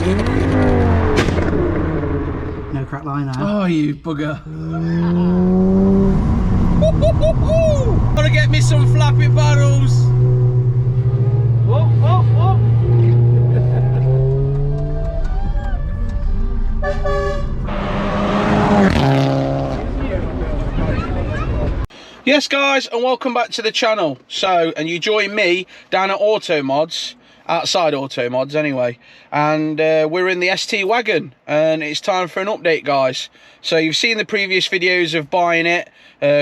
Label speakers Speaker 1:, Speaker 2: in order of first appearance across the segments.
Speaker 1: No crack line now.
Speaker 2: Oh, you bugger. Gotta get me some flappy paddles. Whoa, whoa, whoa. Yes guys, and welcome back to the channel. And you join me down at Auto Mods, outside Auto Mods anyway, and we're in the ST wagon and it's time for an update, guys. So you've seen the previous videos of buying it,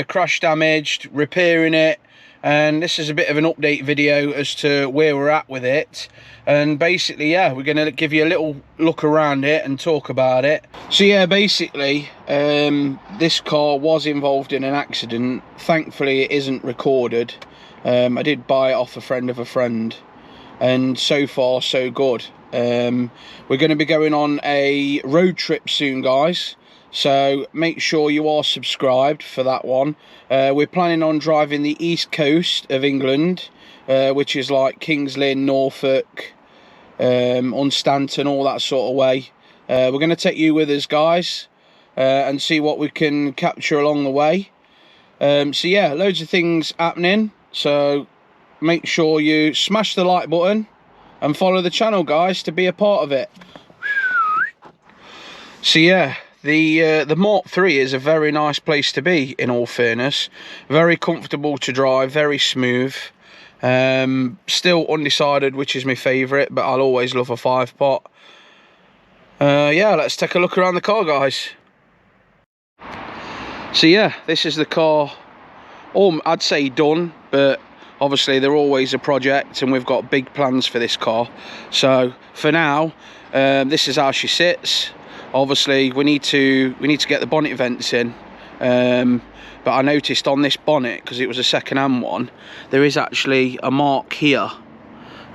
Speaker 2: crash damaged, repairing it, and this is a bit of an update video as to where we're at with it. And basically, yeah, we're going to give you a little look around it and talk about it. So yeah, basically, this car was involved in an accident. Thankfully, it isn't recorded. I did buy it off a friend of a friend, and so far so good. We're going to be going on a road trip soon, guys, so make sure you are subscribed for that one. We're planning on driving the east coast of England, which is like Kings Lynn, Norfolk, Unstanton, all that sort of way. We're going to take you with us, guys, and see what we can capture along the way. So yeah, loads of things happening, so make sure you smash the like button and follow the channel, guys, to be a part of it. So yeah, the Mk3 is a very nice place to be, in all fairness. Very comfortable to drive, very smooth. Still undecided which is my favourite, but I'll always love a 5-pot. Yeah, let's take a look around the car, guys. So yeah, this is the car, I'd say done, but obviously they're always a project and we've got big plans for this car. So for now, this is how she sits. Obviously we need to get the bonnet vents in, but I noticed on this bonnet, because it was a second-hand one, there is actually a mark here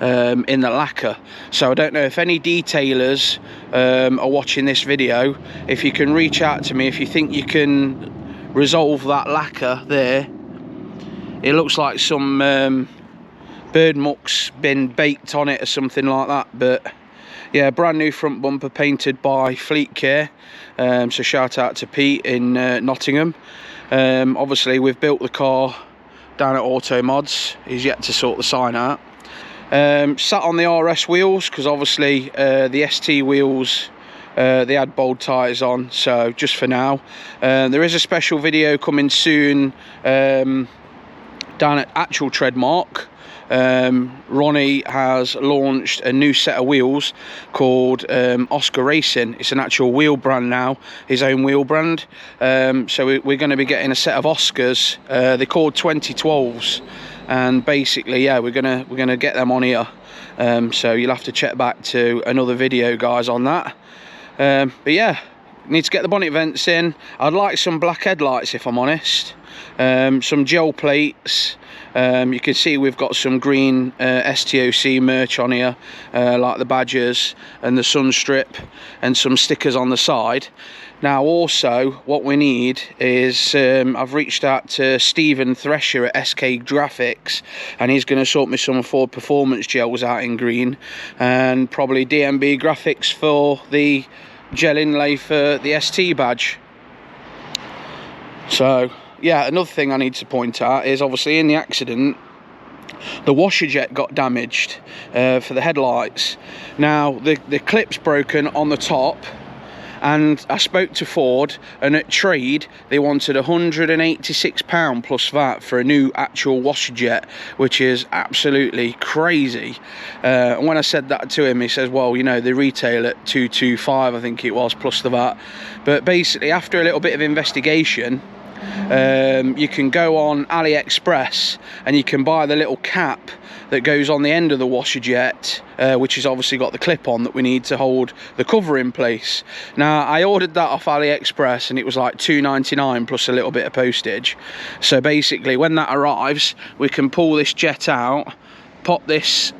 Speaker 2: in the lacquer. So I don't know if any detailers are watching this video. If you can reach out to me if you think you can resolve that lacquer there. It looks like some bird muck's been baked on it or something like that. But yeah, brand new front bumper painted by Fleet Care, so shout out to Pete in Nottingham. Obviously we've built the car down at Auto Mods. He's yet to sort the sign out. Sat on the RS wheels, because obviously the ST wheels, they had bold tyres on, so just for now. There is a special video coming soon down at actual Treadmark. Ronnie has launched a new set of wheels called Oscar Racing. It's an actual wheel brand now, his own wheel brand. So we're going to be getting a set of Oscars. They're called 2012s, and basically, yeah, we're gonna get them on here. So you'll have to check back to another video, guys, on that. But yeah, need to get the bonnet vents in. I'd like some black headlights, if I'm honest. Some gel plates. You can see we've got some green STOC merch on here, like the badges and the sun strip, and some stickers on the side. Now also what we need is, I've reached out to Stephen Thresher at SK Graphics, and he's going to sort me some Ford Performance gels out in green, and probably DMB graphics for the gel inlay for the ST badge. So yeah, another thing I need to point out is, obviously in the accident the washer jet got damaged for the headlights. Now the clip's broken on the top, and I spoke to Ford, and at trade they wanted £186 plus VAT for a new actual washer jet, which is absolutely crazy. And when I said that to him, he says, well, you know, they retail at £225, I think it was, plus the VAT. But basically, after a little bit of investigation, you can go on AliExpress and you can buy the little cap that goes on the end of the washer jet, which has obviously got the clip on that we need to hold the cover in place. Now I ordered that off AliExpress and it was like £2.99 plus a little bit of postage. So basically when that arrives, we can pull this jet out, pop this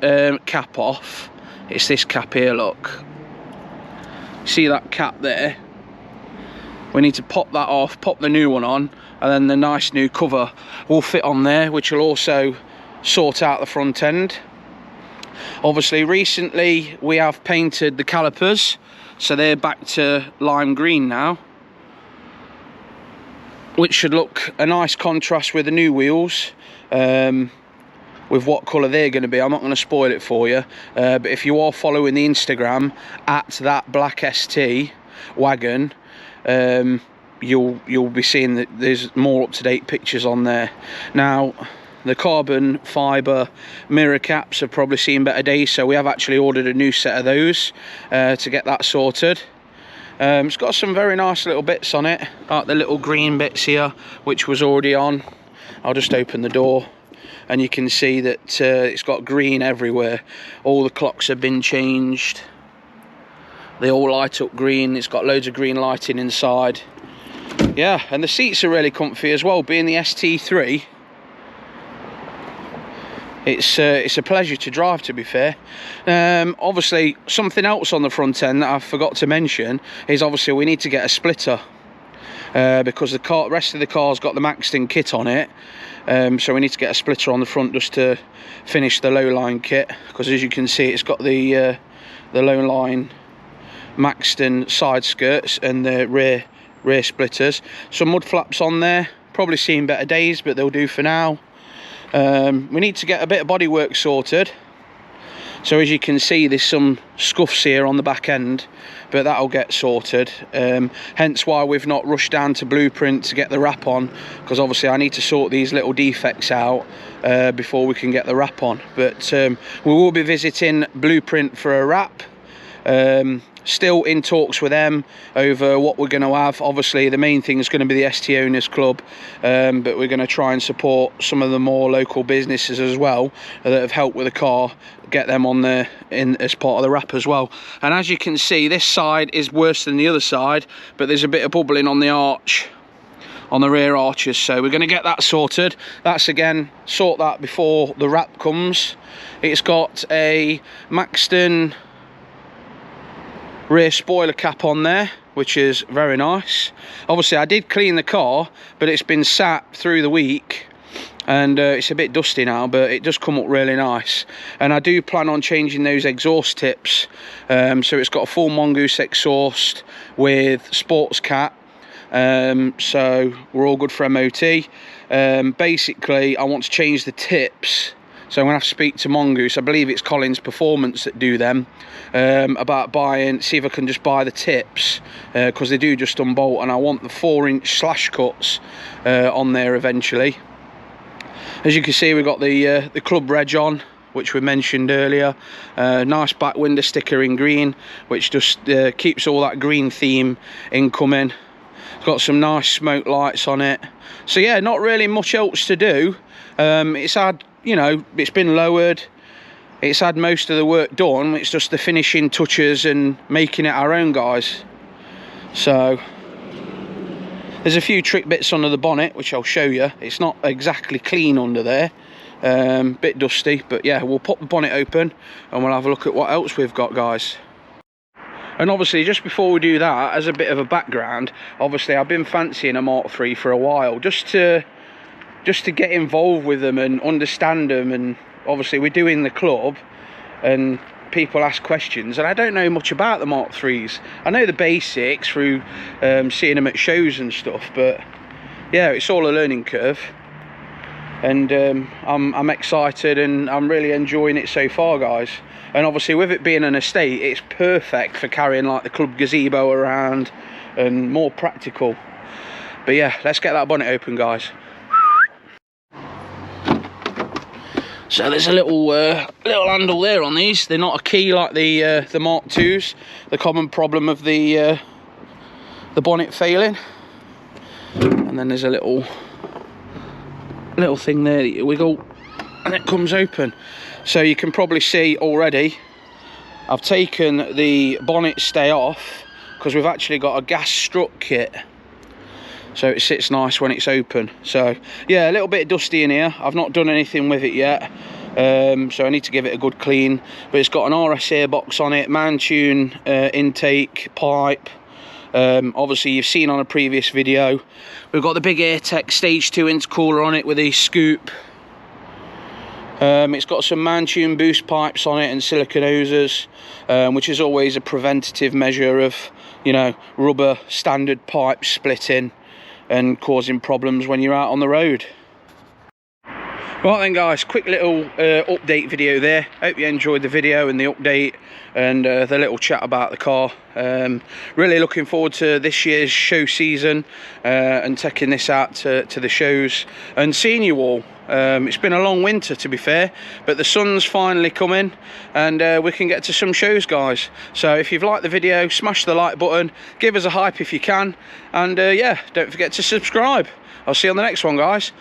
Speaker 2: cap off. It's this cap here, look, see that cap there? We need to pop that off, pop the new one on, and then the nice new cover will fit on there, which will also sort out the front end. Obviously recently we have painted the calipers, so they're back to lime green now, which should look a nice contrast with the new wheels, with what colour they're going to be. I'm not going to spoil it for you, but if you are following the Instagram at that black ST wagon, you'll be seeing that there's more up-to-date pictures on there. Now the carbon fibre mirror caps have probably seen better days, so we have actually ordered a new set of those to get that sorted. It's got some very nice little bits on it, like the little green bits here, which was already on. I'll just open the door and you can see that it's got green everywhere. All the clocks have been changed, they all light up green. It's got loads of green lighting inside. Yeah, and the seats are really comfy as well. Being the ST3, it's a pleasure to drive, to be fair. Obviously something else on the front end that I forgot to mention is obviously we need to get a splitter, because the rest of the car's got the Maxton kit on it, so we need to get a splitter on the front just to finish the low line kit, because as you can see it's got the low line Maxton side skirts and the rear splitters. Some mud flaps on there, probably seen better days, but they'll do for now. We need to get a bit of bodywork sorted, so as you can see there's some scuffs here on the back end, but that'll get sorted. Hence why we've not rushed down to Blueprint to get the wrap on, because obviously I need to sort these little defects out before we can get the wrap on. But we will be visiting Blueprint for a wrap. Still in talks with them over what we're going to have. Obviously the main thing is going to be the ST Owners Club, but we're going to try and support some of the more local businesses as well that have helped with the car, get them on there as part of the wrap as well. And as you can see, this side is worse than the other side, but there's a bit of bubbling on the arch, on the rear arches, so we're going to get that sorted. That's again, sort that before the wrap comes. It's got a Maxton rear spoiler cap on there, which is very nice. Obviously I did clean the car, but it's been sat through the week and it's a bit dusty now, but it does come up really nice. And I do plan on changing those exhaust tips, so it's got a full Mongoose exhaust with sports cat, so we're all good for MOT. Basically I want to change the tips, so I'm going to have to speak to Mongoose, I believe it's Collins Performance that do them, about see if I can just buy the tips, because they do just unbolt, and I want the 4-inch slash cuts on there eventually. As you can see, we've got the club reg on, which we mentioned earlier. Nice back window sticker in green, which just keeps all that green theme incoming. It's got some nice smoke lights on it. So yeah, not really much else to do. It's had, you know, it's been lowered, it's had most of the work done, it's just the finishing touches and making it our own, guys. So there's a few trick bits under the bonnet which I'll show you. It's not exactly clean under there, bit dusty, but yeah, we'll pop the bonnet open and we'll have a look at what else we've got, guys. And obviously just before we do that, as a bit of a background, obviously I've been fancying a Mk3 for a while, just to get involved with them and understand them. And obviously we're doing the club and people ask questions, and I don't know much about the Mk3s. I know the basics through seeing them at shows and stuff, but yeah, it's all a learning curve. And I'm excited and I'm really enjoying it so far, guys. And obviously with it being an estate, it's perfect for carrying like the club gazebo around and more practical. But yeah, let's get that bonnet open, guys. So there's a little handle there on these. They're not a key like the Mk2s. The common problem of the bonnet failing. And then there's a little thing there that you wiggle and it comes open. So you can probably see already I've taken the bonnet stay off, because we've actually got a gas strut kit, so it sits nice when it's open. So yeah, a little bit dusty in here. I've not done anything with it yet, so I need to give it a good clean. But it's got an RS airbox on it, Mantune intake pipe. Obviously you've seen on a previous video, we've got the big AirTech stage 2 intercooler on it with a scoop. It's got some man-tune boost pipes on it and silicone hoses, which is always a preventative measure of, you know, rubber standard pipes splitting and causing problems when you're out on the road. Right then guys, quick little update video there. Hope you enjoyed the video and the update and the little chat about the car. Really looking forward to this year's show season and taking this out to the shows and seeing you all. It's been a long winter, to be fair, but the sun's finally coming and we can get to some shows, guys. So if you've liked the video, smash the like button, give us a hype if you can, and yeah, don't forget to subscribe. I'll see you on the next one, guys.